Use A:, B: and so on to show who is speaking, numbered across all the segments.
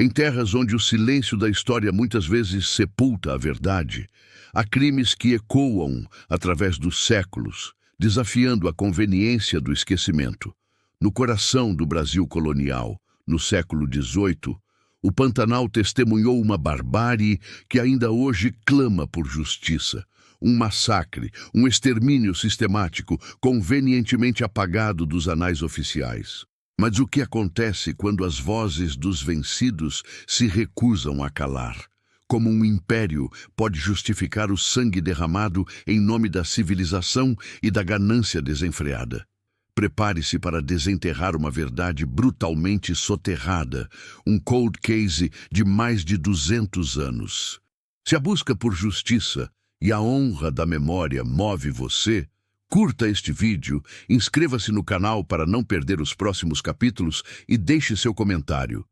A: Em terras onde o silêncio da história muitas vezes sepulta a verdade, há crimes que ecoam através dos séculos, desafiando a conveniência do esquecimento. No coração do Brasil colonial, no século XVIII, o Pantanal testemunhou uma barbárie que ainda hoje clama por justiça. Um massacre, um extermínio sistemático, convenientemente apagado dos anais oficiais. Mas o que acontece quando as vozes dos vencidos se recusam a calar? Como um império pode justificar o sangue derramado em nome da civilização e da ganância desenfreada? Prepare-se para desenterrar uma verdade brutalmente soterrada, um cold case de mais de 200 anos. Se a busca por justiça e a honra da memória move você, curta este vídeo, inscreva-se no canal para não perder os próximos capítulos e deixe seu comentário.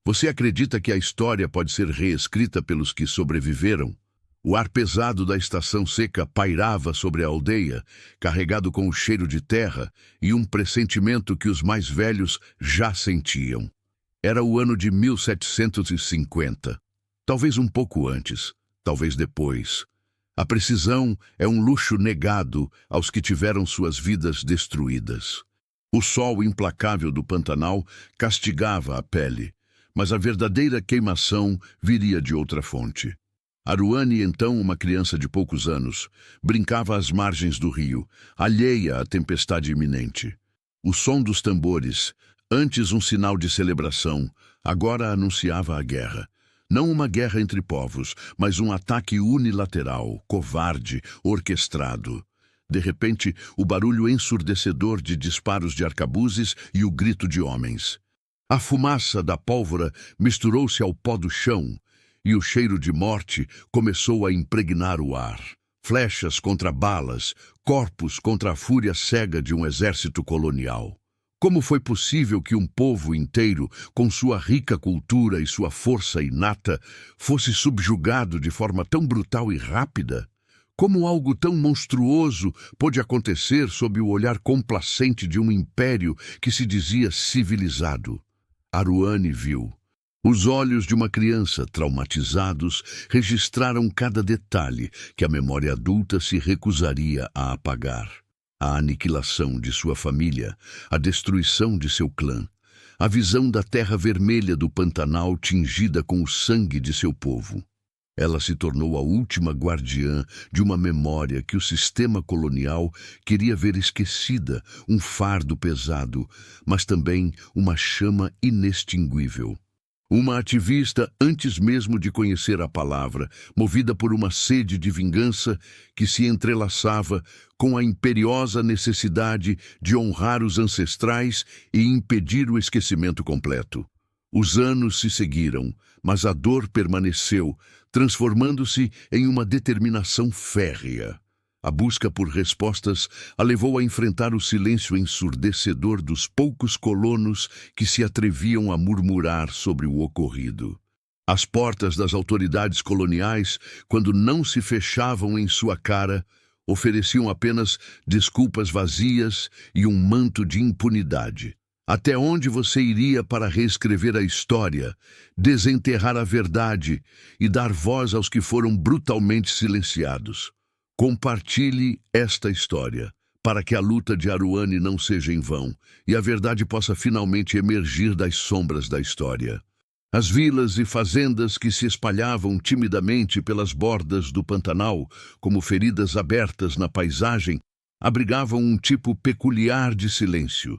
A: Você acredita que a história pode ser reescrita pelos que sobreviveram? O ar pesado da estação seca pairava sobre a aldeia, carregado com o cheiro de terra e um pressentimento que os mais velhos já sentiam. Era o ano de 1750. Talvez um pouco antes, talvez depois. A precisão é um luxo negado aos que tiveram suas vidas destruídas. O sol implacável do Pantanal castigava a pele, mas a verdadeira queimação viria de outra fonte. Aruane, então uma criança de poucos anos, brincava às margens do rio, alheia à tempestade iminente. O som dos tambores, antes um sinal de celebração, agora anunciava a guerra. Não uma guerra entre povos, mas um ataque unilateral, covarde, orquestrado. De repente, o barulho ensurdecedor de disparos de arcabuzes e o grito de homens. A fumaça da pólvora misturou-se ao pó do chão, e o cheiro de morte começou a impregnar o ar. Flechas contra balas, corpos contra a fúria cega de um exército colonial. Como foi possível que um povo inteiro, com sua rica cultura e sua força inata, fosse subjugado de forma tão brutal e rápida? Como algo tão monstruoso pôde acontecer sob o olhar complacente de um império que se dizia civilizado? Aruane viu. Os olhos de uma criança, traumatizados, registraram cada detalhe que a memória adulta se recusaria a apagar. A aniquilação de sua família, a destruição de seu clã, a visão da terra vermelha do Pantanal tingida com o sangue de seu povo. Ela se tornou a última guardiã de uma memória que o sistema colonial queria ver esquecida, um fardo pesado, mas também uma chama inextinguível. Uma ativista antes mesmo de conhecer a palavra, movida por uma sede de vingança que se entrelaçava com a imperiosa necessidade de honrar os ancestrais e impedir o esquecimento completo. Os anos se seguiram, mas a dor permaneceu, transformando-se em uma determinação férrea. A busca por respostas a levou a enfrentar o silêncio ensurdecedor dos poucos colonos que se atreviam a murmurar sobre o ocorrido. As portas das autoridades coloniais, quando não se fechavam em sua cara, ofereciam apenas desculpas vazias e um manto de impunidade. Até onde você iria para reescrever a história, desenterrar a verdade e dar voz aos que foram brutalmente silenciados? Compartilhe esta história, para que a luta de Aruane não seja em vão e a verdade possa finalmente emergir das sombras da história. As vilas e fazendas que se espalhavam timidamente pelas bordas do Pantanal, como feridas abertas na paisagem, abrigavam um tipo peculiar de silêncio.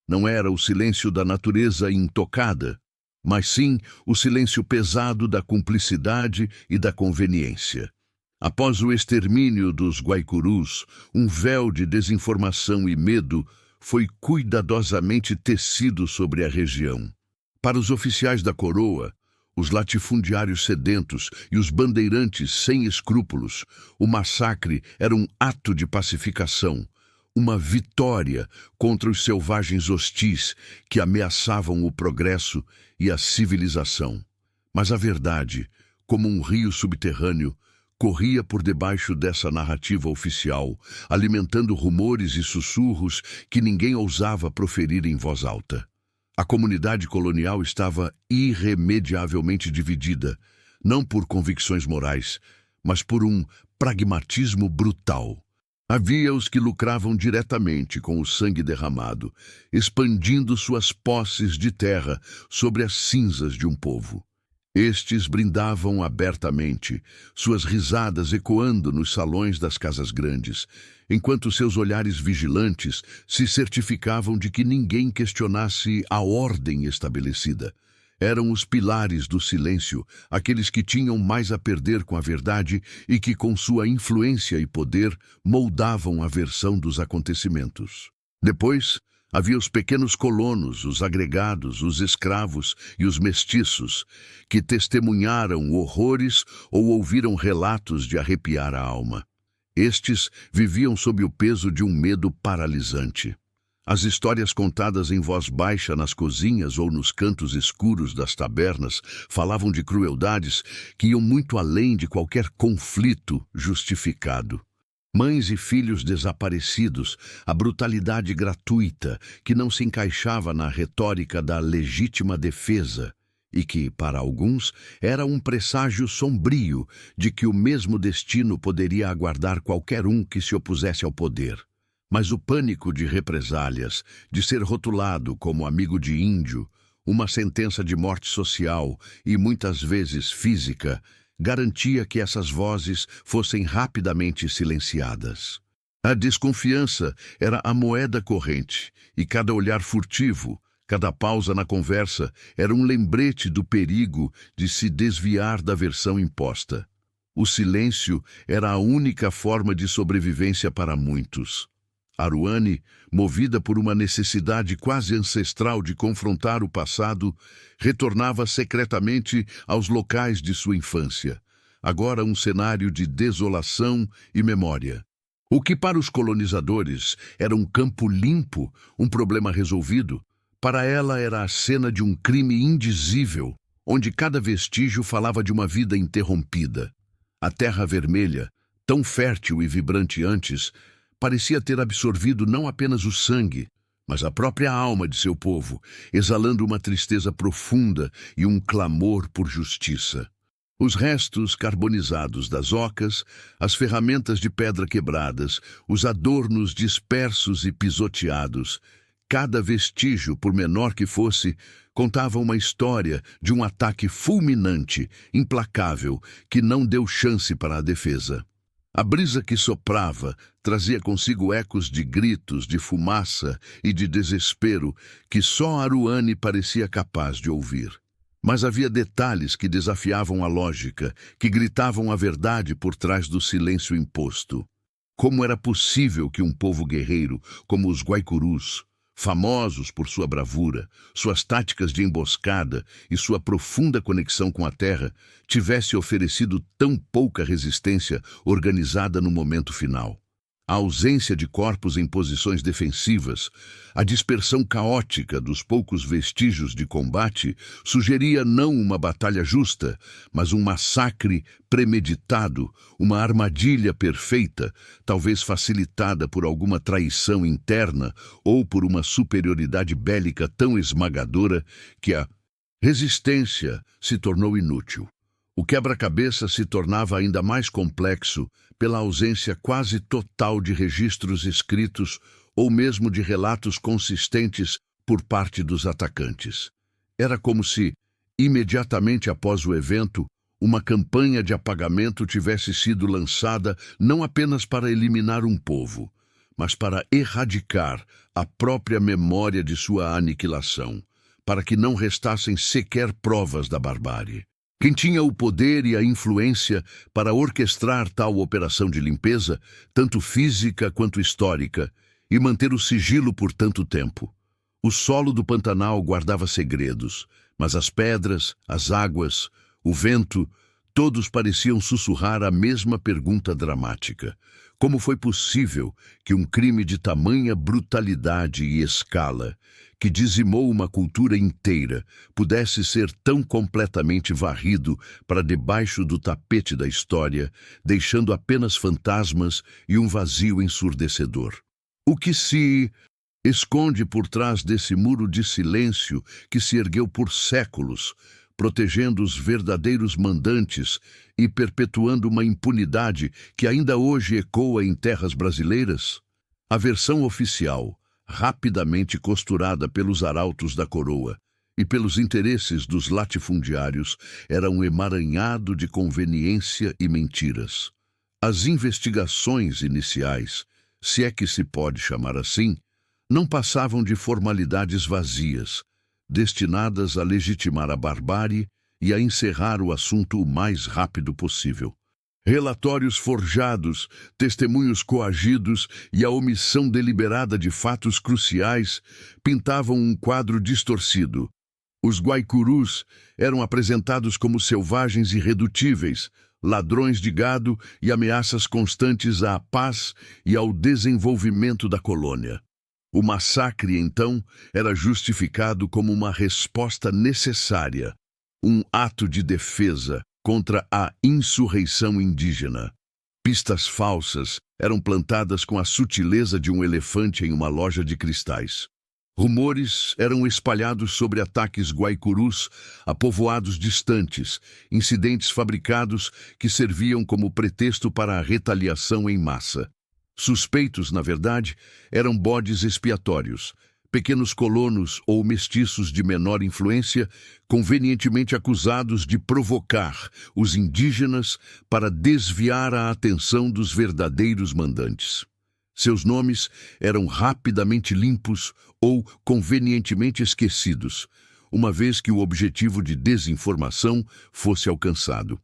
A: Não era o silêncio da natureza intocada, mas sim o silêncio pesado da cumplicidade e da conveniência. Após o extermínio dos Guaicurus, um véu de desinformação e medo foi cuidadosamente tecido sobre a região. Para os oficiais da coroa, os latifundiários sedentos e os bandeirantes sem escrúpulos, o massacre era um ato de pacificação, uma vitória contra os selvagens hostis que ameaçavam o progresso e a civilização. Mas a verdade, como um rio subterrâneo, corria por debaixo dessa narrativa oficial, alimentando rumores e sussurros que ninguém ousava proferir em voz alta. A comunidade colonial estava irremediavelmente dividida, não por convicções morais, mas por um pragmatismo brutal. Havia os que lucravam diretamente com o sangue derramado, expandindo suas posses de terra sobre as cinzas de um povo. Estes brindavam abertamente, suas risadas ecoando nos salões das casas grandes, enquanto seus olhares vigilantes se certificavam de que ninguém questionasse a ordem estabelecida. Eram os pilares do silêncio, aqueles que tinham mais a perder com a verdade e que, com sua influência e poder, moldavam a versão dos acontecimentos. Depois, havia os pequenos colonos, os agregados, os escravos e os mestiços, que testemunharam horrores ou ouviram relatos de arrepiar a alma. Estes viviam sob o peso de um medo paralisante. As histórias contadas em voz baixa nas cozinhas ou nos cantos escuros das tabernas falavam de crueldades que iam muito além de qualquer conflito justificado. Mães e filhos desaparecidos, a brutalidade gratuita que não se encaixava na retórica da legítima defesa e que, para alguns, era um presságio sombrio de que o mesmo destino poderia aguardar qualquer um que se opusesse ao poder. Mas o pânico de represálias, de ser rotulado como amigo de índio, uma sentença de morte social e muitas vezes física, garantia que essas vozes fossem rapidamente silenciadas. A desconfiança era a moeda corrente, e cada olhar furtivo, cada pausa na conversa, era um lembrete do perigo de se desviar da versão imposta. O silêncio era a única forma de sobrevivência para muitos. Aruane, movida por uma necessidade quase ancestral de confrontar o passado, retornava secretamente aos locais de sua infância, agora um cenário de desolação e memória. O que para os colonizadores era um campo limpo, um problema resolvido, para ela era a cena de um crime indizível, onde cada vestígio falava de uma vida interrompida. A terra vermelha, tão fértil e vibrante antes, parecia ter absorvido não apenas o sangue, mas a própria alma de seu povo, exalando uma tristeza profunda e um clamor por justiça. Os restos carbonizados das ocas, as ferramentas de pedra quebradas, os adornos dispersos e pisoteados, cada vestígio, por menor que fosse, contava uma história de um ataque fulminante, implacável, que não deu chance para a defesa. A brisa que soprava trazia consigo ecos de gritos, de fumaça e de desespero que só Aruane parecia capaz de ouvir. Mas havia detalhes que desafiavam a lógica, que gritavam a verdade por trás do silêncio imposto. Como era possível que um povo guerreiro, como os Guaicurus, famosos por sua bravura, suas táticas de emboscada e sua profunda conexão com a terra, tivesse oferecido tão pouca resistência organizada no momento final? A ausência de corpos em posições defensivas, a dispersão caótica dos poucos vestígios de combate, sugeria não uma batalha justa, mas um massacre premeditado, uma armadilha perfeita, talvez facilitada por alguma traição interna ou por uma superioridade bélica tão esmagadora que a resistência se tornou inútil. O quebra-cabeça se tornava ainda mais complexo pela ausência quase total de registros escritos ou mesmo de relatos consistentes por parte dos atacantes. Era como se, imediatamente após o evento, uma campanha de apagamento tivesse sido lançada não apenas para eliminar um povo, mas para erradicar a própria memória de sua aniquilação, para que não restassem sequer provas da barbárie. Quem tinha o poder e a influência para orquestrar tal operação de limpeza, tanto física quanto histórica, e manter o sigilo por tanto tempo? O solo do Pantanal guardava segredos, mas as pedras, as águas, o vento, todos pareciam sussurrar a mesma pergunta dramática. Como foi possível que um crime de tamanha brutalidade e escala, que dizimou uma cultura inteira, pudesse ser tão completamente varrido para debaixo do tapete da história, deixando apenas fantasmas e um vazio ensurdecedor? O que se esconde por trás desse muro de silêncio que se ergueu por séculos, protegendo os verdadeiros mandantes e perpetuando uma impunidade que ainda hoje ecoa em terras brasileiras? A versão oficial, rapidamente costurada pelos arautos da coroa e pelos interesses dos latifundiários, era um emaranhado de conveniência e mentiras. As investigações iniciais, se é que se pode chamar assim, não passavam de formalidades vazias, destinadas a legitimar a barbárie e a encerrar o assunto o mais rápido possível. Relatórios forjados, testemunhos coagidos e a omissão deliberada de fatos cruciais pintavam um quadro distorcido. Os guaicurus eram apresentados como selvagens irredutíveis, ladrões de gado e ameaças constantes à paz e ao desenvolvimento da colônia. O massacre, então, era justificado como uma resposta necessária, um ato de defesa contra a insurreição indígena. Pistas falsas eram plantadas com a sutileza de um elefante em uma loja de cristais. Rumores eram espalhados sobre ataques guaicurus a povoados distantes, incidentes fabricados que serviam como pretexto para a retaliação em massa. Suspeitos, na verdade, eram bodes expiatórios, pequenos colonos ou mestiços de menor influência, convenientemente acusados de provocar os indígenas para desviar a atenção dos verdadeiros mandantes. Seus nomes eram rapidamente limpos ou convenientemente esquecidos, uma vez que o objetivo de desinformação fosse alcançado.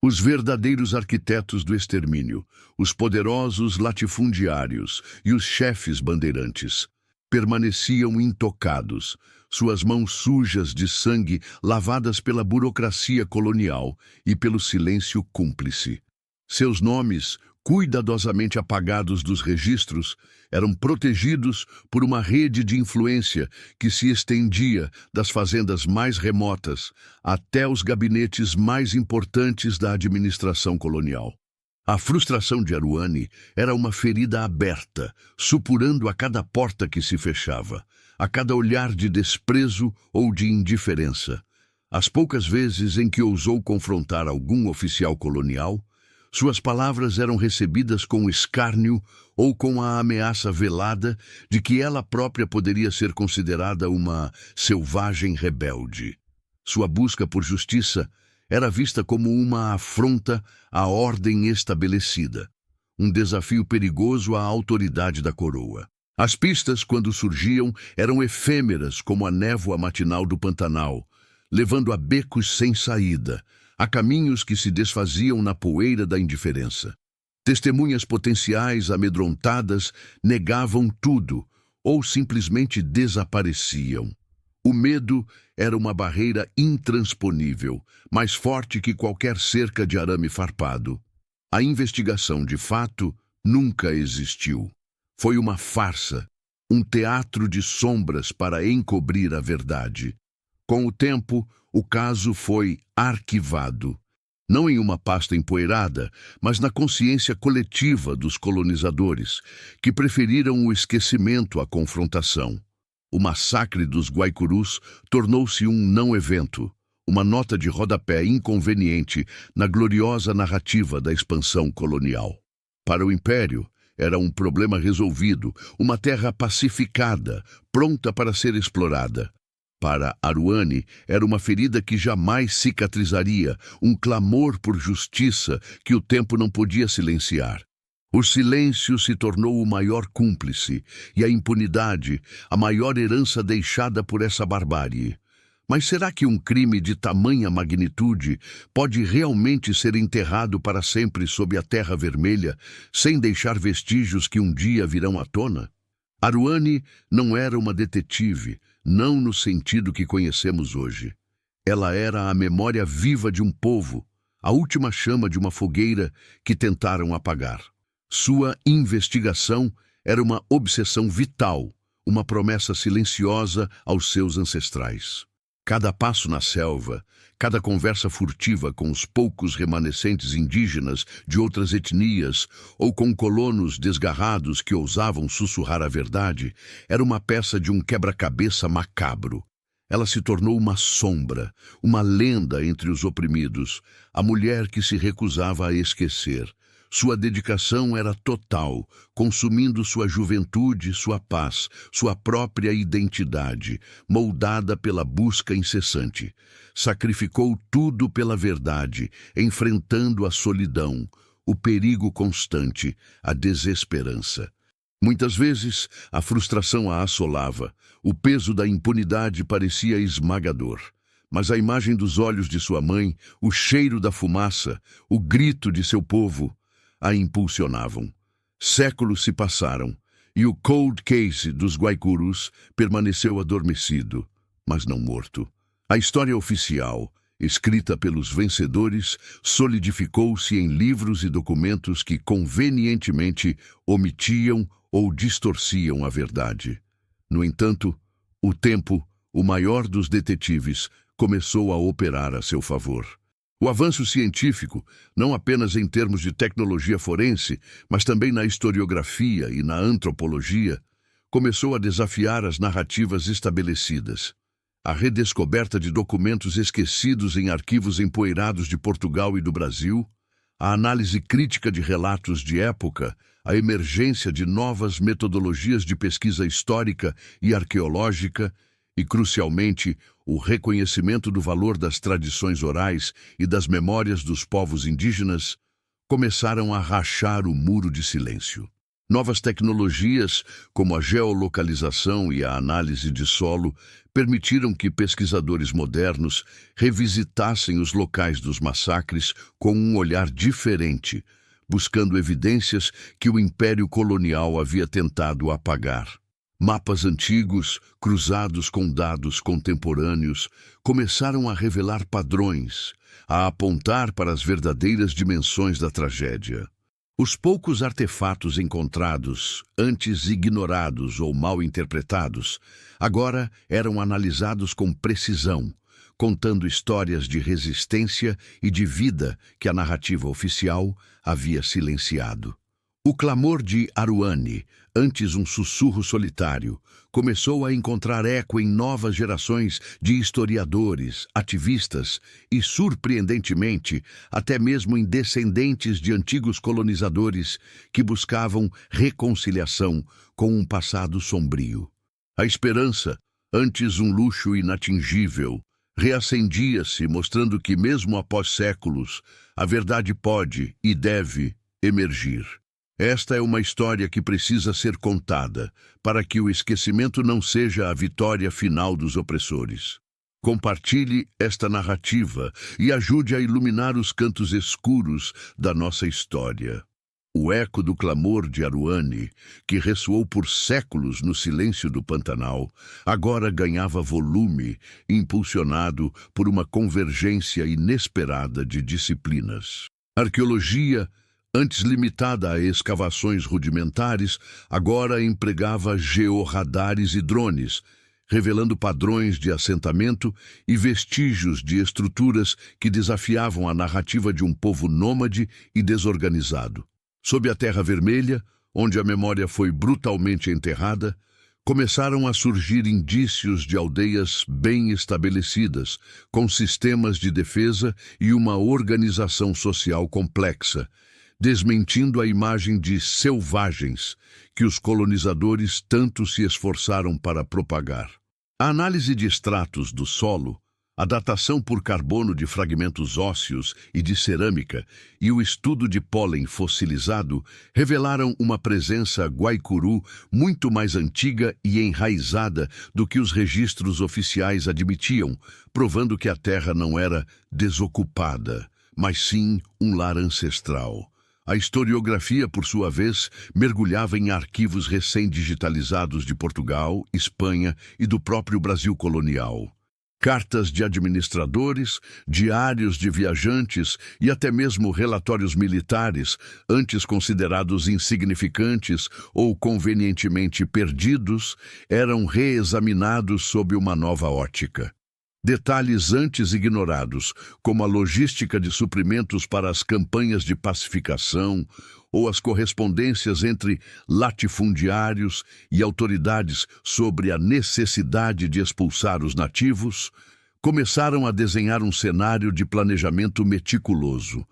A: Os verdadeiros arquitetos do extermínio, os poderosos latifundiários e os chefes bandeirantes, permaneciam intocados, suas mãos sujas de sangue lavadas pela burocracia colonial e pelo silêncio cúmplice. Seus nomes, cuidadosamente apagados dos registros, eram protegidos por uma rede de influência que se estendia das fazendas mais remotas até os gabinetes mais importantes da administração colonial. A frustração de Aruani era uma ferida aberta, supurando a cada porta que se fechava, a cada olhar de desprezo ou de indiferença. As poucas vezes em que ousou confrontar algum oficial colonial, suas palavras eram recebidas com escárnio ou com a ameaça velada de que ela própria poderia ser considerada uma selvagem rebelde. Sua busca por justiça era vista como uma afronta à ordem estabelecida, um desafio perigoso à autoridade da coroa. As pistas, quando surgiam, eram efêmeras como a névoa matinal do Pantanal, levando a becos sem saída, a caminhos que se desfaziam na poeira da indiferença. Testemunhas potenciais amedrontadas negavam tudo ou simplesmente desapareciam. O medo era uma barreira intransponível, mais forte que qualquer cerca de arame farpado. A investigação, de fato, nunca existiu. Foi uma farsa, um teatro de sombras para encobrir a verdade. Com o tempo, o caso foi arquivado, não em uma pasta empoeirada, mas na consciência coletiva dos colonizadores, que preferiram o esquecimento à confrontação. O massacre dos guaicurus tornou-se um não-evento, uma nota de rodapé inconveniente na gloriosa narrativa da expansão colonial. Para o Império, era um problema resolvido, uma terra pacificada, pronta para ser explorada. Para Aruani, era uma ferida que jamais cicatrizaria, um clamor por justiça que o tempo não podia silenciar. O silêncio se tornou o maior cúmplice, e a impunidade, a maior herança deixada por essa barbárie. Mas será que um crime de tamanha magnitude pode realmente ser enterrado para sempre sob a terra vermelha, sem deixar vestígios que um dia virão à tona? Aruani não era uma detetive, não no sentido que conhecemos hoje. Ela era a memória viva de um povo, a última chama de uma fogueira que tentaram apagar. Sua investigação era uma obsessão vital, uma promessa silenciosa aos seus ancestrais. Cada passo na selva, cada conversa furtiva com os poucos remanescentes indígenas de outras etnias ou com colonos desgarrados que ousavam sussurrar a verdade, era uma peça de um quebra-cabeça macabro. Ela se tornou uma sombra, uma lenda entre os oprimidos, a mulher que se recusava a esquecer. Sua dedicação era total, consumindo sua juventude, sua paz, sua própria identidade, moldada pela busca incessante. Sacrificou tudo pela verdade, enfrentando a solidão, o perigo constante, a desesperança. Muitas vezes, a frustração a assolava, o peso da impunidade parecia esmagador. Mas a imagem dos olhos de sua mãe, o cheiro da fumaça, o grito de seu povo, a impulsionavam. Séculos se passaram, e o cold case dos Guaicurus permaneceu adormecido, mas não morto. A história oficial, escrita pelos vencedores, solidificou-se em livros e documentos que convenientemente omitiam ou distorciam a verdade. No entanto, o tempo, o maior dos detetives, começou a operar a seu favor. O avanço científico, não apenas em termos de tecnologia forense, mas também na historiografia e na antropologia, começou a desafiar as narrativas estabelecidas. A redescoberta de documentos esquecidos em arquivos empoeirados de Portugal e do Brasil, a análise crítica de relatos de época, a emergência de novas metodologias de pesquisa histórica e arqueológica e, crucialmente, o reconhecimento do valor das tradições orais e das memórias dos povos indígenas, começaram a rachar o muro de silêncio. Novas tecnologias, como a geolocalização e a análise de solo, permitiram que pesquisadores modernos revisitassem os locais dos massacres com um olhar diferente, buscando evidências que o Império Colonial havia tentado apagar. Mapas antigos, cruzados com dados contemporâneos, começaram a revelar padrões, a apontar para as verdadeiras dimensões da tragédia. Os poucos artefatos encontrados, antes ignorados ou mal interpretados, agora eram analisados com precisão, contando histórias de resistência e de vida que a narrativa oficial havia silenciado. O clamor de Aruane, antes um sussurro solitário, começou a encontrar eco em novas gerações de historiadores, ativistas e, surpreendentemente, até mesmo em descendentes de antigos colonizadores que buscavam reconciliação com um passado sombrio. A esperança, antes um luxo inatingível, reacendia-se, mostrando que, mesmo após séculos, a verdade pode e deve emergir. Esta é uma história que precisa ser contada, para que o esquecimento não seja a vitória final dos opressores. Compartilhe esta narrativa e ajude a iluminar os cantos escuros da nossa história. O eco do clamor de Aruane, que ressoou por séculos no silêncio do Pantanal, agora ganhava volume, impulsionado por uma convergência inesperada de disciplinas. Arqueologia, antes limitada a escavações rudimentares, agora empregava georradares e drones, revelando padrões de assentamento e vestígios de estruturas que desafiavam a narrativa de um povo nômade e desorganizado. Sob a Terra Vermelha, onde a memória foi brutalmente enterrada, começaram a surgir indícios de aldeias bem estabelecidas, com sistemas de defesa e uma organização social complexa, desmentindo a imagem de selvagens que os colonizadores tanto se esforçaram para propagar. A análise de estratos do solo, a datação por carbono de fragmentos ósseos e de cerâmica e o estudo de pólen fossilizado revelaram uma presença guaicuru muito mais antiga e enraizada do que os registros oficiais admitiam, provando que a terra não era desocupada, mas sim um lar ancestral. A historiografia, por sua vez, mergulhava em arquivos recém-digitalizados de Portugal, Espanha e do próprio Brasil colonial. Cartas de administradores, diários de viajantes e até mesmo relatórios militares, antes considerados insignificantes ou convenientemente perdidos, eram reexaminados sob uma nova ótica. Detalhes antes ignorados, como a logística de suprimentos para as campanhas de pacificação ou as correspondências entre latifundiários e autoridades sobre a necessidade de expulsar os nativos, começaram a desenhar um cenário de planejamento meticuloso.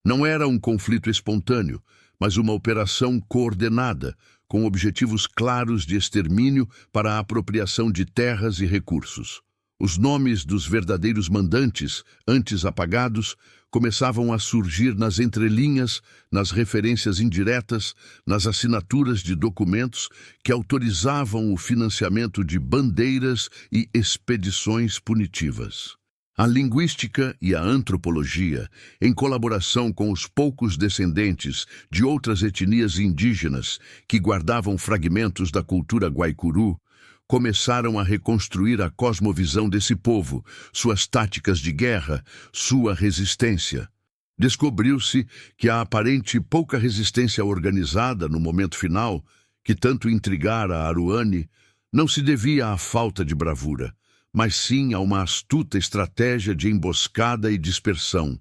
A: Não era um conflito espontâneo, mas uma operação coordenada, com objetivos claros de extermínio para a apropriação de terras e recursos. Os nomes dos verdadeiros mandantes, antes apagados, começavam a surgir nas entrelinhas, nas referências indiretas, nas assinaturas de documentos que autorizavam o financiamento de bandeiras e expedições punitivas. A linguística e a antropologia, em colaboração com os poucos descendentes de outras etnias indígenas que guardavam fragmentos da cultura guaicurú, começaram a reconstruir a cosmovisão desse povo, suas táticas de guerra, sua resistência. Descobriu-se que a aparente pouca resistência organizada no momento final, que tanto intrigara Aruani, não se devia à falta de bravura, mas sim a uma astuta estratégia de emboscada e dispersão,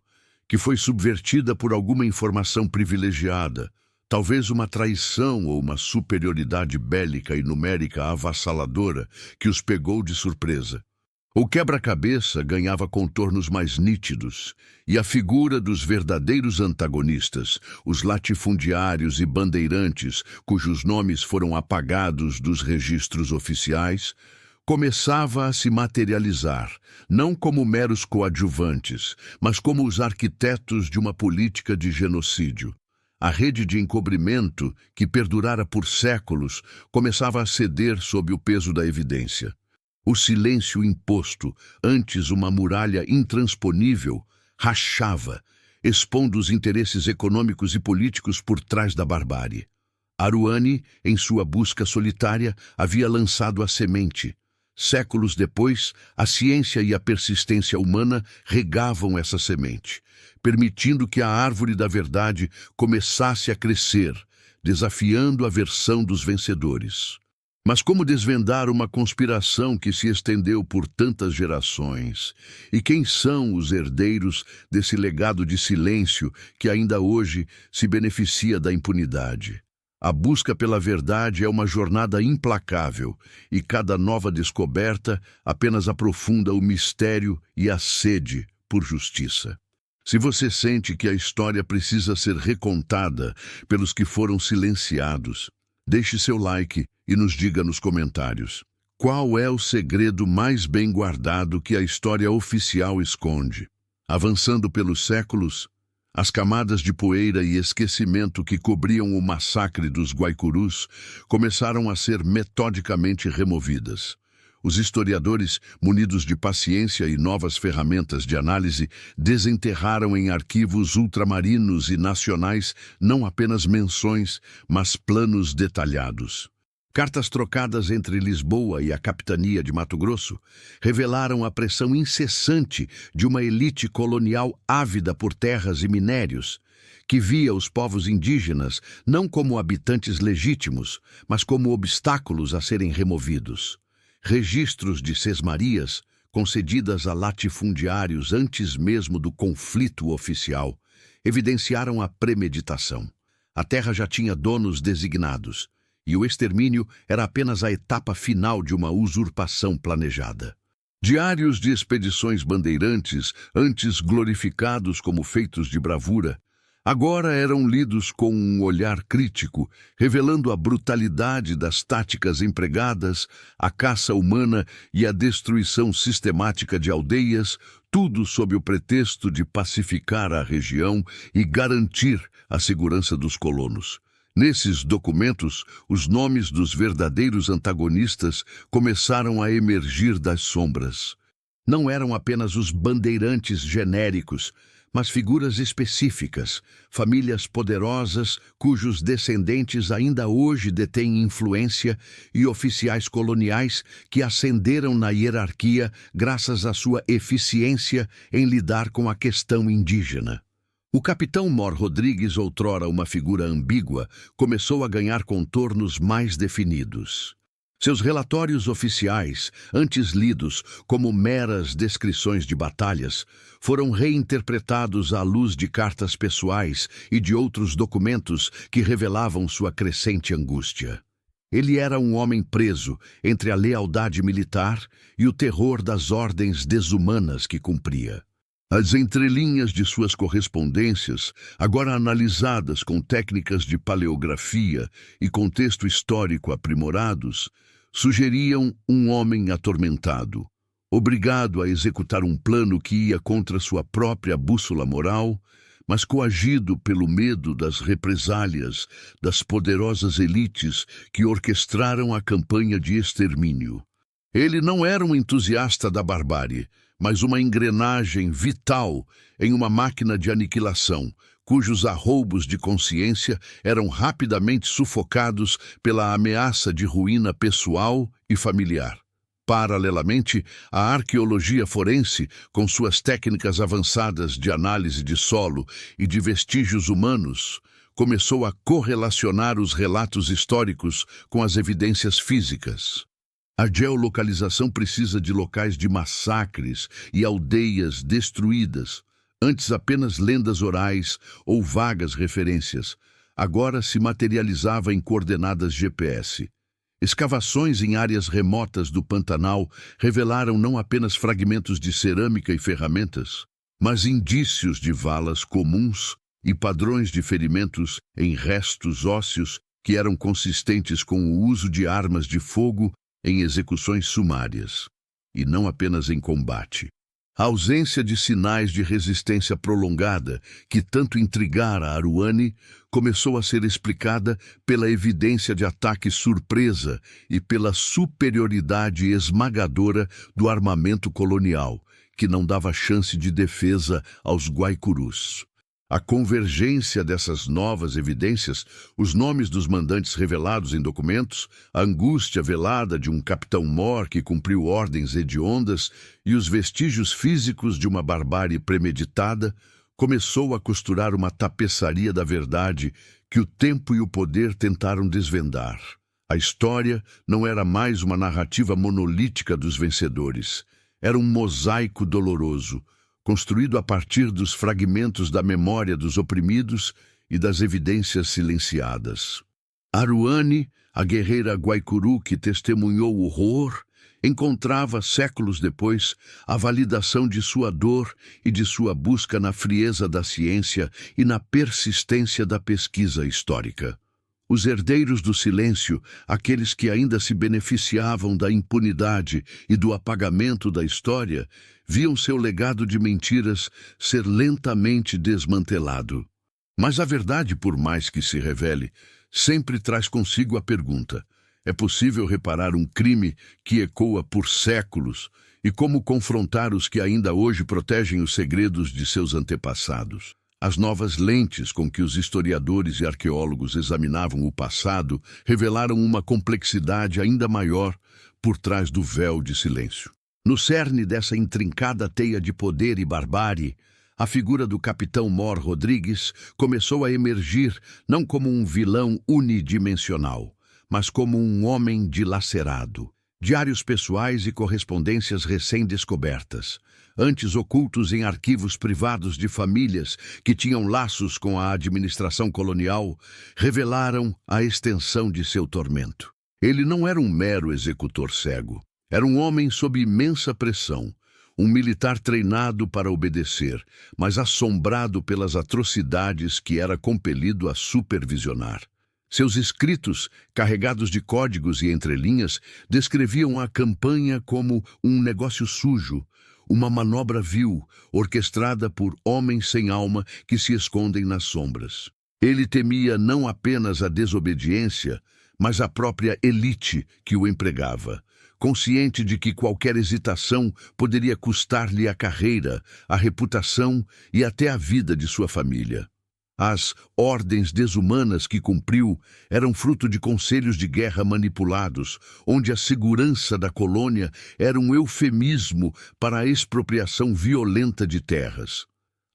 A: que foi subvertida por alguma informação privilegiada, talvez uma traição ou uma superioridade bélica e numérica avassaladora que os pegou de surpresa. O quebra-cabeça ganhava contornos mais nítidos, e a figura dos verdadeiros antagonistas, os latifundiários e bandeirantes, cujos nomes foram apagados dos registros oficiais, começava a se materializar, não como meros coadjuvantes, mas como os arquitetos de uma política de genocídio. A rede de encobrimento, que perdurara por séculos, começava a ceder sob o peso da evidência. O silêncio imposto, antes uma muralha intransponível, rachava, expondo os interesses econômicos e políticos por trás da barbárie. Aruani, em sua busca solitária, havia lançado a semente. Séculos depois, a ciência e a persistência humana regavam essa semente, permitindo que a árvore da verdade começasse a crescer, desafiando a versão dos vencedores. Mas como desvendar uma conspiração que se estendeu por tantas gerações? E quem são os herdeiros desse legado de silêncio que ainda hoje se beneficia da impunidade? A busca pela verdade é uma jornada implacável, e cada nova descoberta apenas aprofunda o mistério e a sede por justiça. Se você sente que a história precisa ser recontada pelos que foram silenciados, deixe seu like e nos diga nos comentários: qual é o segredo mais bem guardado que a história oficial esconde? Avançando pelos séculos, as camadas de poeira e esquecimento que cobriam o massacre dos guaicurus começaram a ser metodicamente removidas. Os historiadores, munidos de paciência e novas ferramentas de análise, desenterraram em arquivos ultramarinos e nacionais não apenas menções, mas planos detalhados. Cartas trocadas entre Lisboa e a capitania de Mato Grosso revelaram a pressão incessante de uma elite colonial ávida por terras e minérios, que via os povos indígenas não como habitantes legítimos, mas como obstáculos a serem removidos. Registros de sesmarias, concedidas a latifundiários antes mesmo do conflito oficial, evidenciaram a premeditação. A terra já tinha donos designados, e o extermínio era apenas a etapa final de uma usurpação planejada. Diários de expedições bandeirantes, antes glorificados como feitos de bravura, agora eram lidos com um olhar crítico, revelando a brutalidade das táticas empregadas, a caça humana e a destruição sistemática de aldeias, tudo sob o pretexto de pacificar a região e garantir a segurança dos colonos. Nesses documentos, os nomes dos verdadeiros antagonistas começaram a emergir das sombras. Não eram apenas os bandeirantes genéricos, mas figuras específicas, famílias poderosas cujos descendentes ainda hoje detêm influência e oficiais coloniais que ascenderam na hierarquia graças à sua eficiência em lidar com a questão indígena. O capitão Mor Rodrigues, outrora uma figura ambígua, começou a ganhar contornos mais definidos. Seus relatórios oficiais, antes lidos como meras descrições de batalhas, foram reinterpretados à luz de cartas pessoais e de outros documentos que revelavam sua crescente angústia. Ele era um homem preso entre a lealdade militar e o terror das ordens desumanas que cumpria. As entrelinhas de suas correspondências, agora analisadas com técnicas de paleografia e contexto histórico aprimorados, sugeriam um homem atormentado, obrigado a executar um plano que ia contra sua própria bússola moral, mas coagido pelo medo das represálias das poderosas elites que orquestraram a campanha de extermínio. Ele não era um entusiasta da barbárie, mas uma engrenagem vital em uma máquina de aniquilação, cujos arroubos de consciência eram rapidamente sufocados pela ameaça de ruína pessoal e familiar. Paralelamente, a arqueologia forense, com suas técnicas avançadas de análise de solo e de vestígios humanos, começou a correlacionar os relatos históricos com as evidências físicas. A geolocalização precisa de locais de massacres e aldeias destruídas, antes apenas lendas orais ou vagas referências, agora se materializava em coordenadas GPS. Escavações em áreas remotas do Pantanal revelaram não apenas fragmentos de cerâmica e ferramentas, mas indícios de valas comuns e padrões de ferimentos em restos ósseos que eram consistentes com o uso de armas de fogo em execuções sumárias, e não apenas em combate. A ausência de sinais de resistência prolongada, que tanto intrigara Aruani, começou a ser explicada pela evidência de ataque surpresa e pela superioridade esmagadora do armamento colonial, que não dava chance de defesa aos guaicurus. A convergência dessas novas evidências, os nomes dos mandantes revelados em documentos, a angústia velada de um capitão-mor que cumpriu ordens hediondas e os vestígios físicos de uma barbárie premeditada, começou a costurar uma tapeçaria da verdade que o tempo e o poder tentaram desvendar. A história não era mais uma narrativa monolítica dos vencedores. Era um mosaico doloroso, construído a partir dos fragmentos da memória dos oprimidos e das evidências silenciadas. Aruani, a guerreira guaicuru que testemunhou o horror, encontrava, séculos depois, a validação de sua dor e de sua busca na frieza da ciência e na persistência da pesquisa histórica. Os herdeiros do silêncio, aqueles que ainda se beneficiavam da impunidade e do apagamento da história, viam seu legado de mentiras ser lentamente desmantelado. Mas a verdade, por mais que se revele, sempre traz consigo a pergunta: é possível reparar um crime que ecoa por séculos e como confrontar os que ainda hoje protegem os segredos de seus antepassados? As novas lentes com que os historiadores e arqueólogos examinavam o passado revelaram uma complexidade ainda maior por trás do véu de silêncio. No cerne dessa intrincada teia de poder e barbárie, a figura do capitão Mor Rodrigues começou a emergir não como um vilão unidimensional, mas como um homem dilacerado. Diários pessoais e correspondências recém-descobertas, antes ocultos em arquivos privados de famílias que tinham laços com a administração colonial, revelaram a extensão de seu tormento. Ele não era um mero executor cego. Era um homem sob imensa pressão, um militar treinado para obedecer, mas assombrado pelas atrocidades que era compelido a supervisionar. Seus escritos, carregados de códigos e entrelinhas, descreviam a campanha como um negócio sujo, uma manobra vil, orquestrada por homens sem alma que se escondem nas sombras. Ele temia não apenas a desobediência, mas a própria elite que o empregava, consciente de que qualquer hesitação poderia custar-lhe a carreira, a reputação e até a vida de sua família. As ordens desumanas que cumpriu eram fruto de conselhos de guerra manipulados, onde a segurança da colônia era um eufemismo para a expropriação violenta de terras.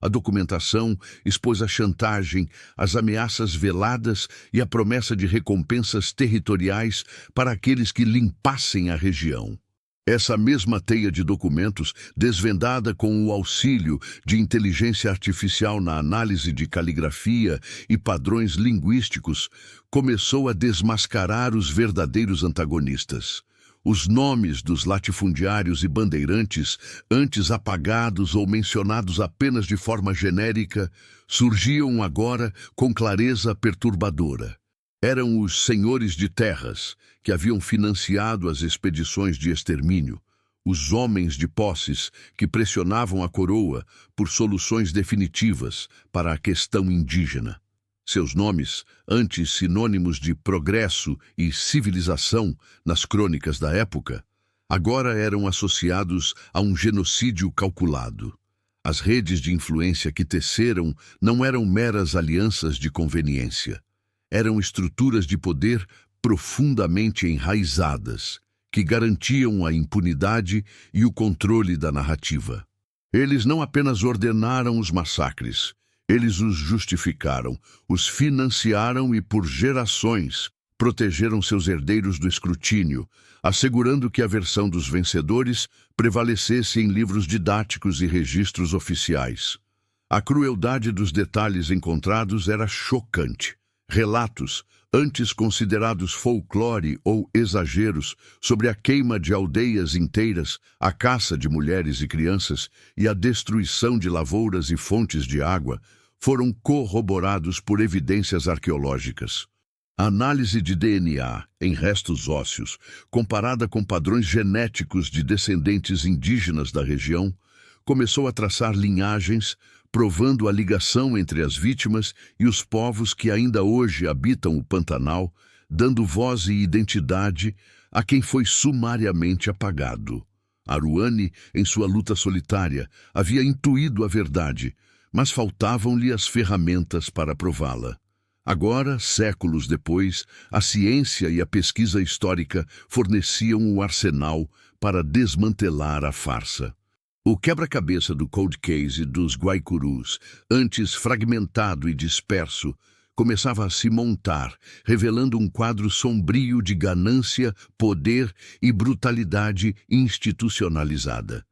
A: A documentação expôs a chantagem, as ameaças veladas e a promessa de recompensas territoriais para aqueles que limpassem a região. Essa mesma teia de documentos, desvendada com o auxílio de inteligência artificial na análise de caligrafia e padrões linguísticos, começou a desmascarar os verdadeiros antagonistas. Os nomes dos latifundiários e bandeirantes, antes apagados ou mencionados apenas de forma genérica, surgiam agora com clareza perturbadora. Eram os senhores de terras, que haviam financiado as expedições de extermínio, os homens de posses que pressionavam a coroa por soluções definitivas para a questão indígena. Seus nomes, antes sinônimos de progresso e civilização nas crônicas da época, agora eram associados a um genocídio calculado. As redes de influência que teceram não eram meras alianças de conveniência. Eram estruturas de poder profundamente enraizadas, que garantiam a impunidade e o controle da narrativa. Eles não apenas ordenaram os massacres, eles os justificaram, os financiaram e, por gerações, protegeram seus herdeiros do escrutínio, assegurando que a versão dos vencedores prevalecesse em livros didáticos e registros oficiais. A crueldade dos detalhes encontrados era chocante. Relatos, antes considerados folclore ou exageros, sobre a queima de aldeias inteiras, a caça de mulheres e crianças e a destruição de lavouras e fontes de água, foram corroborados por evidências arqueológicas. A análise de DNA em restos ósseos, comparada com padrões genéticos de descendentes indígenas da região, começou a traçar linhagens, provando a ligação entre as vítimas e os povos que ainda hoje habitam o Pantanal, dando voz e identidade a quem foi sumariamente apagado. Aruani, em sua luta solitária, havia intuído a verdade, mas faltavam-lhe as ferramentas para prová-la. Agora, séculos depois, a ciência e a pesquisa histórica forneciam o arsenal para desmantelar a farsa. O quebra-cabeça do cold case dos Guaicurus, antes fragmentado e disperso, começava a se montar, revelando um quadro sombrio de ganância, poder e brutalidade institucionalizada.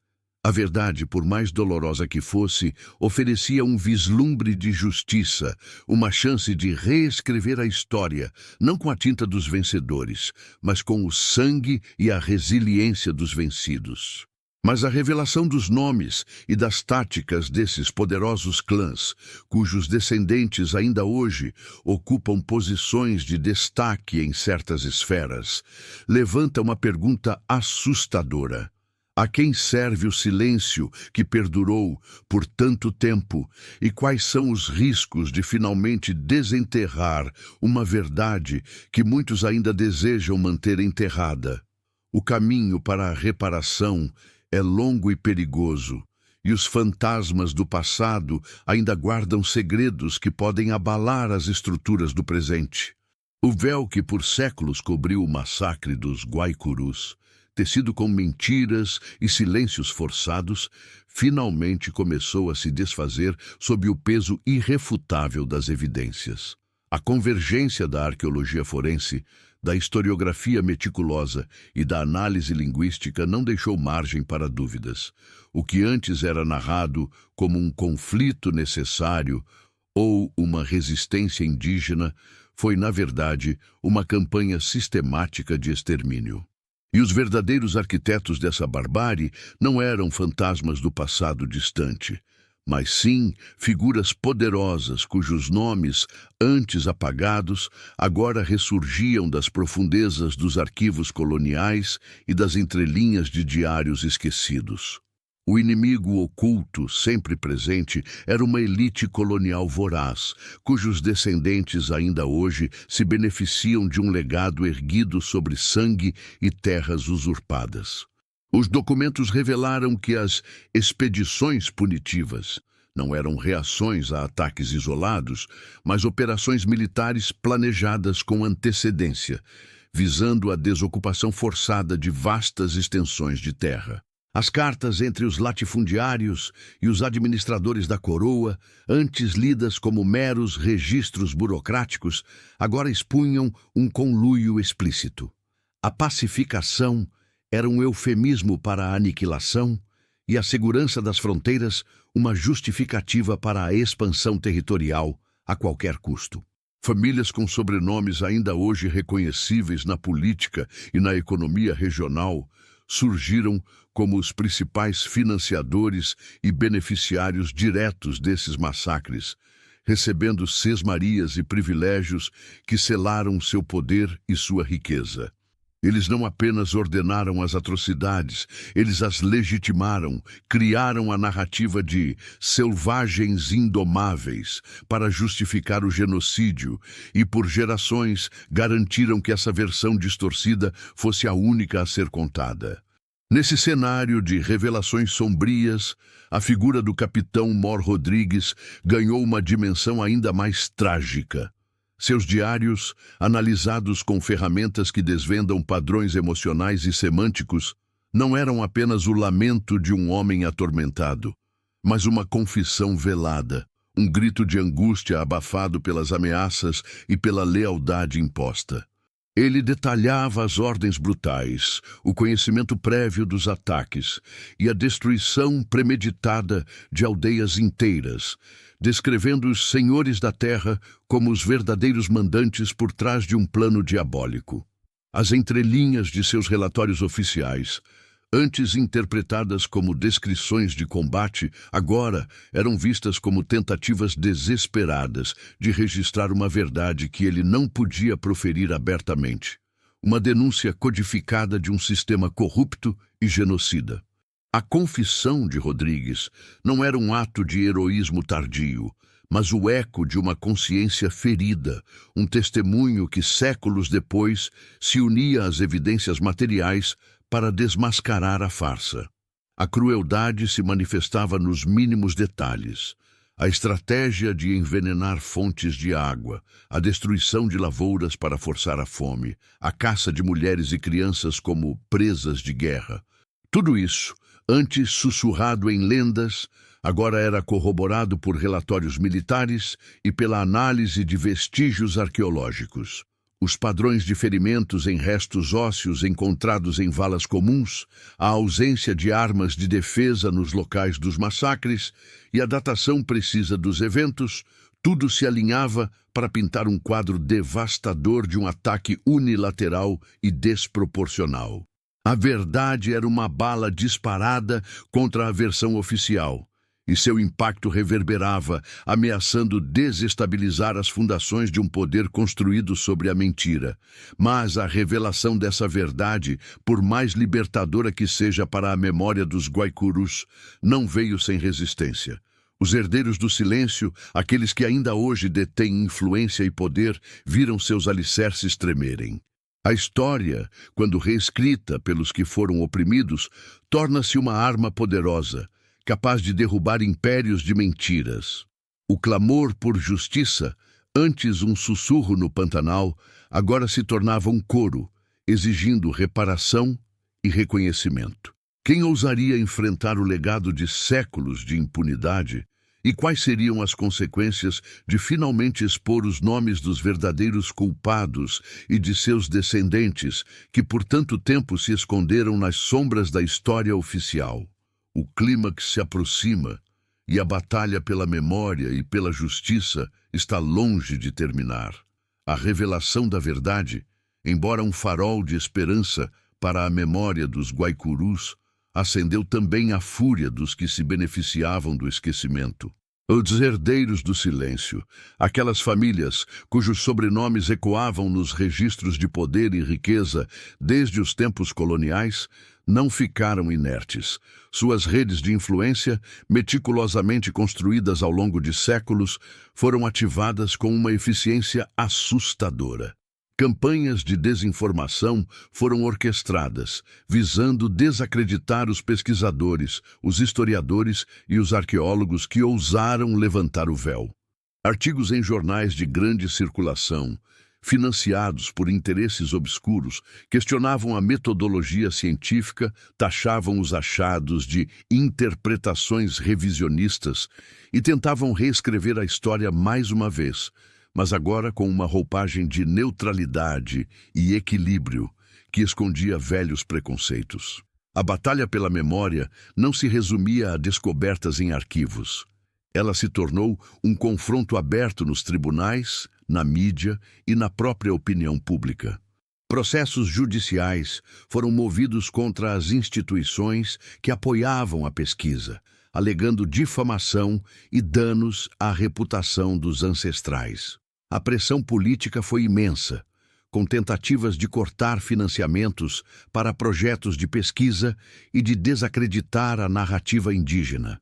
A: A verdade, por mais dolorosa que fosse, oferecia um vislumbre de justiça, uma chance de reescrever a história, não com a tinta dos vencedores, mas com o sangue e a resiliência dos vencidos. Mas a revelação dos nomes e das táticas desses poderosos clãs, cujos descendentes ainda hoje ocupam posições de destaque em certas esferas, levanta uma pergunta assustadora. A quem serve o silêncio que perdurou por tanto tempo e quais são os riscos de finalmente desenterrar uma verdade que muitos ainda desejam manter enterrada? O caminho para a reparação é longo e perigoso, e os fantasmas do passado ainda guardam segredos que podem abalar as estruturas do presente. O véu que por séculos cobriu o massacre dos Guaicurus, tecido com mentiras e silêncios forçados, finalmente começou a se desfazer sob o peso irrefutável das evidências. A convergência da arqueologia forense, da historiografia meticulosa e da análise linguística não deixou margem para dúvidas. O que antes era narrado como um conflito necessário ou uma resistência indígena foi, na verdade, uma campanha sistemática de extermínio. E os verdadeiros arquitetos dessa barbárie não eram fantasmas do passado distante, mas sim figuras poderosas cujos nomes, antes apagados, agora ressurgiam das profundezas dos arquivos coloniais e das entrelinhas de diários esquecidos. O inimigo oculto, sempre presente, era uma elite colonial voraz, cujos descendentes ainda hoje se beneficiam de um legado erguido sobre sangue e terras usurpadas. Os documentos revelaram que as expedições punitivas não eram reações a ataques isolados, mas operações militares planejadas com antecedência, visando a desocupação forçada de vastas extensões de terra. As cartas entre os latifundiários e os administradores da coroa, antes lidas como meros registros burocráticos, agora expunham um conluio explícito. A pacificação era um eufemismo para a aniquilação e a segurança das fronteiras uma justificativa para a expansão territorial a qualquer custo. Famílias com sobrenomes ainda hoje reconhecíveis na política e na economia regional surgiram como os principais financiadores e beneficiários diretos desses massacres, recebendo sesmarias e privilégios que selaram seu poder e sua riqueza. Eles não apenas ordenaram as atrocidades, eles as legitimaram, criaram a narrativa de selvagens indomáveis para justificar o genocídio e, por gerações, garantiram que essa versão distorcida fosse a única a ser contada. Nesse cenário de revelações sombrias, a figura do capitão Mor Rodrigues ganhou uma dimensão ainda mais trágica. Seus diários, analisados com ferramentas que desvendam padrões emocionais e semânticos, não eram apenas o lamento de um homem atormentado, mas uma confissão velada, um grito de angústia abafado pelas ameaças e pela lealdade imposta. Ele detalhava as ordens brutais, o conhecimento prévio dos ataques e a destruição premeditada de aldeias inteiras, descrevendo os senhores da terra como os verdadeiros mandantes por trás de um plano diabólico. As entrelinhas de seus relatórios oficiais, antes interpretadas como descrições de combate, agora eram vistas como tentativas desesperadas de registrar uma verdade que ele não podia proferir abertamente. Uma denúncia codificada de um sistema corrupto e genocida. A confissão de Rodrigues não era um ato de heroísmo tardio, mas o eco de uma consciência ferida, um testemunho que séculos depois se unia às evidências materiais para desmascarar a farsa. A crueldade se manifestava nos mínimos detalhes. A estratégia de envenenar fontes de água, a destruição de lavouras para forçar a fome, a caça de mulheres e crianças como presas de guerra. Tudo isso, antes sussurrado em lendas, agora era corroborado por relatórios militares e pela análise de vestígios arqueológicos. Os padrões de ferimentos em restos ósseos encontrados em valas comuns, a ausência de armas de defesa nos locais dos massacres e a datação precisa dos eventos, tudo se alinhava para pintar um quadro devastador de um ataque unilateral e desproporcional. A verdade era uma bala disparada contra a versão oficial, e seu impacto reverberava, ameaçando desestabilizar as fundações de um poder construído sobre a mentira. Mas a revelação dessa verdade, por mais libertadora que seja para a memória dos Guaicurus, não veio sem resistência. Os herdeiros do silêncio, aqueles que ainda hoje detêm influência e poder, viram seus alicerces tremerem. A história, quando reescrita pelos que foram oprimidos, torna-se uma arma poderosa, capaz de derrubar impérios de mentiras. O clamor por justiça, antes um sussurro no Pantanal, agora se tornava um coro, exigindo reparação e reconhecimento. Quem ousaria enfrentar o legado de séculos de impunidade? E quais seriam as consequências de finalmente expor os nomes dos verdadeiros culpados e de seus descendentes, que por tanto tempo se esconderam nas sombras da história oficial? O clímax se aproxima e a batalha pela memória e pela justiça está longe de terminar. A revelação da verdade, embora um farol de esperança para a memória dos Guaicurus, acendeu também a fúria dos que se beneficiavam do esquecimento. Os herdeiros do silêncio, aquelas famílias cujos sobrenomes ecoavam nos registros de poder e riqueza desde os tempos coloniais, não ficaram inertes. Suas redes de influência, meticulosamente construídas ao longo de séculos, foram ativadas com uma eficiência assustadora. Campanhas de desinformação foram orquestradas, visando desacreditar os pesquisadores, os historiadores e os arqueólogos que ousaram levantar o véu. Artigos em jornais de grande circulação, financiados por interesses obscuros, questionavam a metodologia científica, taxavam os achados de interpretações revisionistas e tentavam reescrever a história mais uma vez, mas agora com uma roupagem de neutralidade e equilíbrio que escondia velhos preconceitos. A batalha pela memória não se resumia a descobertas em arquivos. Ela se tornou um confronto aberto nos tribunais, na mídia e na própria opinião pública. Processos judiciais foram movidos contra as instituições que apoiavam a pesquisa, alegando difamação e danos à reputação dos ancestrais. A pressão política foi imensa, com tentativas de cortar financiamentos para projetos de pesquisa e de desacreditar a narrativa indígena.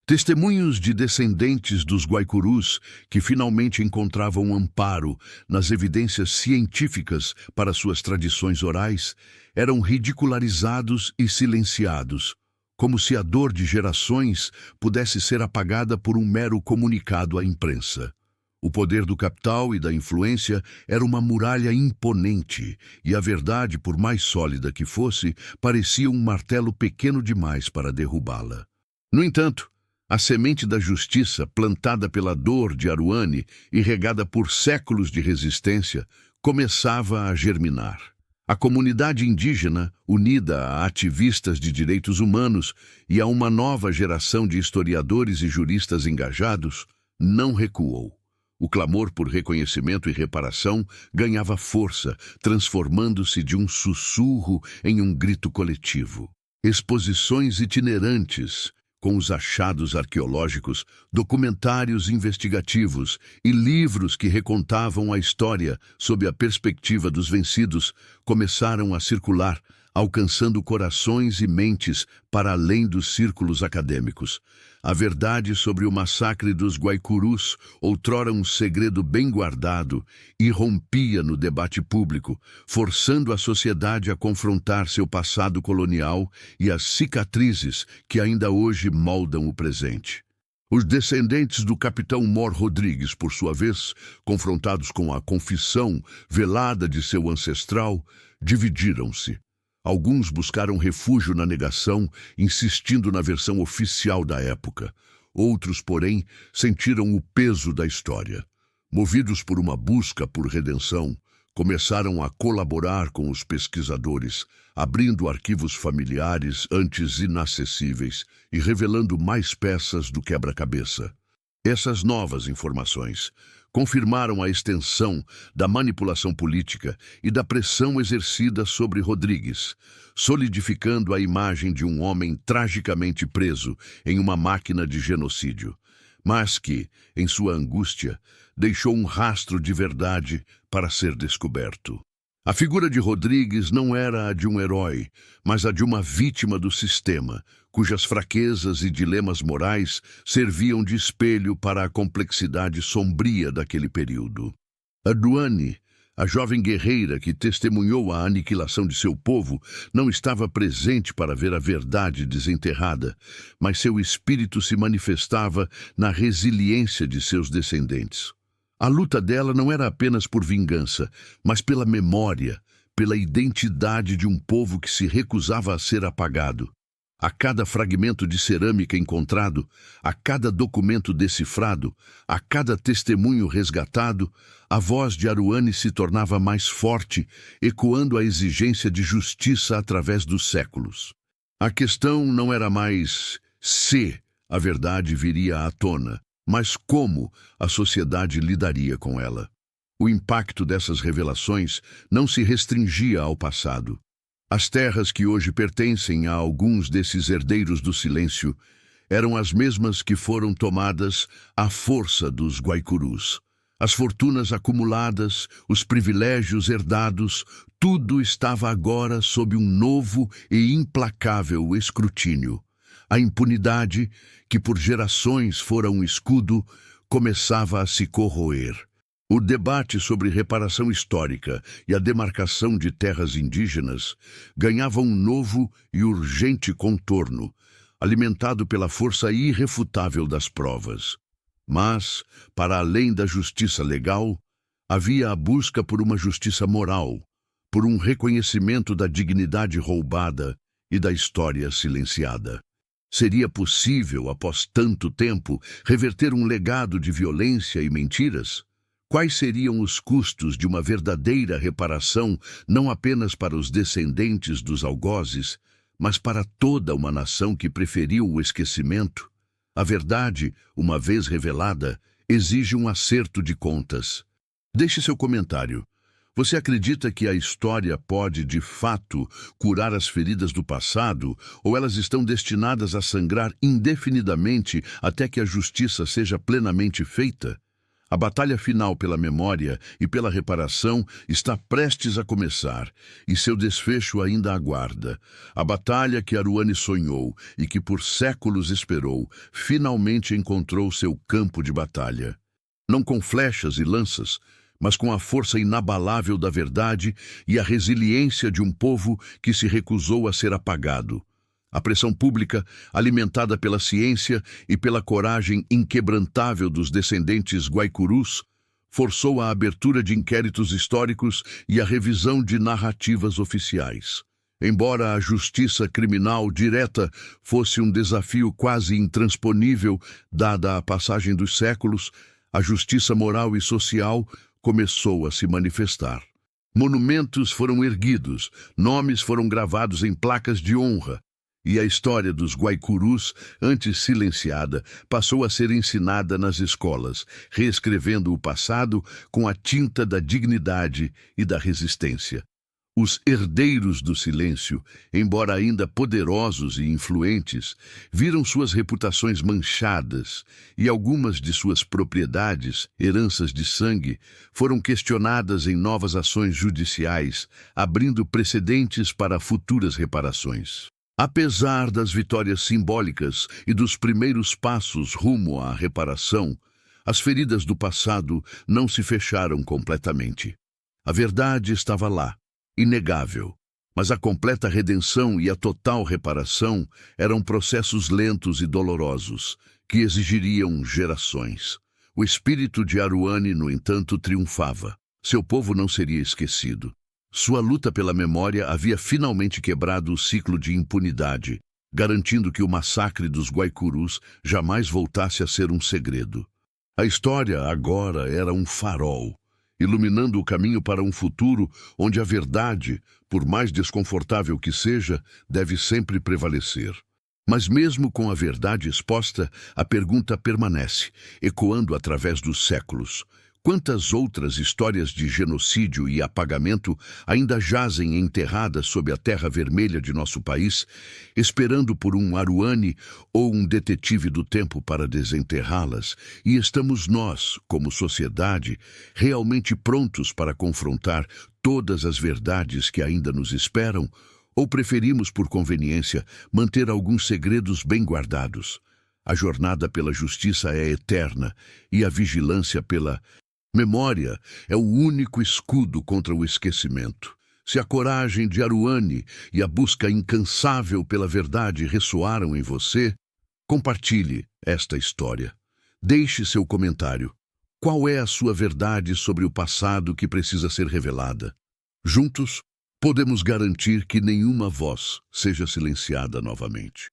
A: Testemunhos de descendentes dos Guaicurus que finalmente encontravam amparo nas evidências científicas para suas tradições orais eram ridicularizados e silenciados, como se a dor de gerações pudesse ser apagada por um mero comunicado à imprensa. O poder do capital e da influência era uma muralha imponente, e a verdade, por mais sólida que fosse, parecia um martelo pequeno demais para derrubá-la. No entanto, a semente da justiça, plantada pela dor de Aruani e regada por séculos de resistência, começava a germinar. A comunidade indígena, unida a ativistas de direitos humanos e a uma nova geração de historiadores e juristas engajados, não recuou. O clamor por reconhecimento e reparação ganhava força, transformando-se de um sussurro em um grito coletivo. Exposições itinerantes, com os achados arqueológicos, documentários investigativos e livros que recontavam a história sob a perspectiva dos vencidos, começaram a circular, alcançando corações e mentes para além dos círculos acadêmicos. A verdade sobre o massacre dos Guaicurus, outrora um segredo bem guardado, irrompia no debate público, forçando a sociedade a confrontar seu passado colonial e as cicatrizes que ainda hoje moldam o presente. Os descendentes do capitão Mor Rodrigues, por sua vez, confrontados com a confissão velada de seu ancestral, dividiram-se. Alguns buscaram refúgio na negação, insistindo na versão oficial da época. Outros, porém, sentiram o peso da história. Movidos por uma busca por redenção, começaram a colaborar com os pesquisadores, abrindo arquivos familiares antes inacessíveis e revelando mais peças do quebra-cabeça. Essas novas informações confirmaram a extensão da manipulação política e da pressão exercida sobre Rodrigues, solidificando a imagem de um homem tragicamente preso em uma máquina de genocídio, mas que, em sua angústia, deixou um rastro de verdade para ser descoberto. A figura de Rodrigues não era a de um herói, mas a de uma vítima do sistema, cujas fraquezas e dilemas morais serviam de espelho para a complexidade sombria daquele período. Aruani, a jovem guerreira que testemunhou a aniquilação de seu povo, não estava presente para ver a verdade desenterrada, mas seu espírito se manifestava na resiliência de seus descendentes. A luta dela não era apenas por vingança, mas pela memória, pela identidade de um povo que se recusava a ser apagado. A cada fragmento de cerâmica encontrado, a cada documento decifrado, a cada testemunho resgatado, a voz de Aruani se tornava mais forte, ecoando a exigência de justiça através dos séculos. A questão não era mais se a verdade viria à tona, mas como a sociedade lidaria com ela. O impacto dessas revelações não se restringia ao passado. As terras que hoje pertencem a alguns desses herdeiros do silêncio eram as mesmas que foram tomadas à força dos Guaicurus. As fortunas acumuladas, os privilégios herdados, tudo estava agora sob um novo e implacável escrutínio. A impunidade, que por gerações fora um escudo, começava a se corroer. O debate sobre reparação histórica e a demarcação de terras indígenas ganhava um novo e urgente contorno, alimentado pela força irrefutável das provas. Mas, para além da justiça legal, Havia a busca por uma justiça moral, por um reconhecimento da dignidade roubada e da história silenciada. Seria possível, após tanto tempo, reverter um legado de violência e mentiras? Quais seriam os custos de uma verdadeira reparação, não apenas para os descendentes dos algozes, mas para toda uma nação que preferiu o esquecimento? A verdade, uma vez revelada, exige um acerto de contas. Deixe seu comentário. Você acredita que a história pode, de fato, curar as feridas do passado, ou elas estão destinadas a sangrar indefinidamente até que a justiça seja plenamente feita? A batalha final pela memória e pela reparação está prestes a começar, e seu desfecho ainda aguarda. A batalha que Aruani sonhou e que por séculos esperou, finalmente encontrou seu campo de batalha. Não com flechas e lanças, mas com a força inabalável da verdade e a resiliência de um povo que se recusou a ser apagado. A pressão pública, alimentada pela ciência e pela coragem inquebrantável dos descendentes guaicurus, forçou a abertura de inquéritos históricos e a revisão de narrativas oficiais. Embora a justiça criminal direta fosse um desafio quase intransponível, dada a passagem dos séculos, a justiça moral e social começou a se manifestar. Monumentos foram erguidos, nomes foram gravados em placas de honra, e a história dos guaicurus, antes silenciada, passou a ser ensinada nas escolas, reescrevendo o passado com a tinta da dignidade e da resistência. Os herdeiros do silêncio, embora ainda poderosos e influentes, viram suas reputações manchadas e algumas de suas propriedades, heranças de sangue, foram questionadas em novas ações judiciais, abrindo precedentes para futuras reparações. Apesar das vitórias simbólicas e dos primeiros passos rumo à reparação, as feridas do passado não se fecharam completamente. A verdade estava lá, inegável, mas a completa redenção e a total reparação eram processos lentos e dolorosos, que exigiriam gerações. O espírito de Aruani, no entanto, triunfava. Seu povo não seria esquecido. Sua luta pela memória havia finalmente quebrado o ciclo de impunidade, garantindo que o massacre dos guaicurus jamais voltasse a ser um segredo. A história agora era um farol, iluminando o caminho para um futuro onde a verdade, por mais desconfortável que seja, deve sempre prevalecer. Mas mesmo com a verdade exposta, a pergunta permanece, ecoando através dos séculos. Quantas outras histórias de genocídio e apagamento ainda jazem enterradas sob a terra vermelha de nosso país, esperando por um Aruani ou um detetive do tempo para desenterrá-las? E estamos nós, como sociedade, realmente prontos para confrontar todas as verdades que ainda nos esperam? Ou preferimos, por conveniência, manter alguns segredos bem guardados? A jornada pela justiça é eterna e a vigilância pela memória é o único escudo contra o esquecimento. Se a coragem de Aruani e a busca incansável pela verdade ressoaram em você, compartilhe esta história. Deixe seu comentário. Qual é a sua verdade sobre o passado que precisa ser revelada? Juntos, podemos garantir que nenhuma voz seja silenciada novamente.